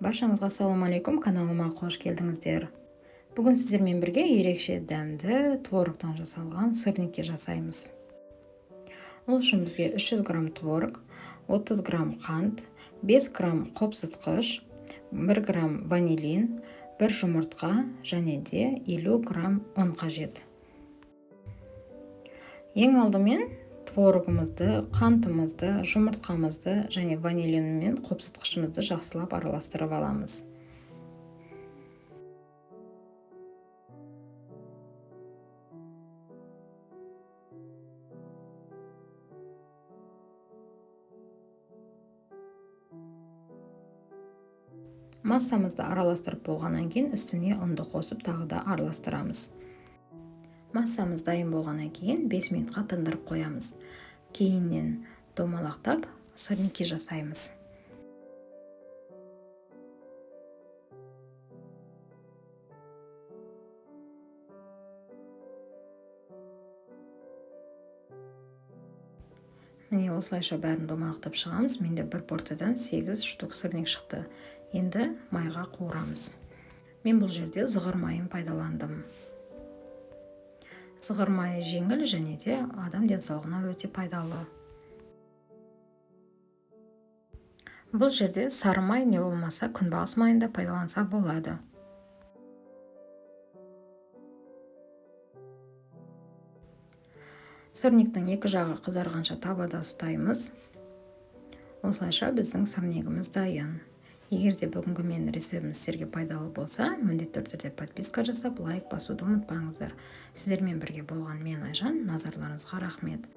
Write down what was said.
Баршаңызға ассалаумағалейкум, каналыма қош келдіңіздер. Бүгін сіздермен бірге ерекше дәмді творогтан жасалған сырники жасаймыз. Ол үшін бізге 300 грамм творог, 30 грамм қант, 5 грамм қопсытқыш, 1 грамм ванилин, 1 жұмыртқа және де 50 грамм ұн қажет. Ең алдымен творогымызды, қантымызды, жұмыртқамызды және ванилин мен қопсытқышымызды жақсылап араластырып аламыз. Массамызды араластырып болғаннан кейін үстіне ұнды қосып тағы да араластырамыз. Массамыз дайын болғаннан кейін 5 минутқа тындырып қоямыз. Кейіннен домалақтап сырники жасаймыз. Міне осылайша бәрін домалақтап шығамыз. Менде бір порциядан 8 штук сырник шықты. Енді майға қуырамыз. Мен бұл жерде зығыр майын пайдаландым. Зығыр майы жеңіл және де адам денсаулығына өте пайдалы. Бұл жерде сары май не болмаса күнбағыс майын да пайдаланса болады. Сырниктің екі жағы қызарғанша табада ұстаймыз. Осылайша біздің сырнигіміз дайын. Егер де бүгінгі менің рецептім сіздерге пайдалы болса, міндетті түрде подписка жасап, лайк басуды ұмытпаңыздар. Сіздермен бірге болған мен Айжан, назарларыңызға рахмет.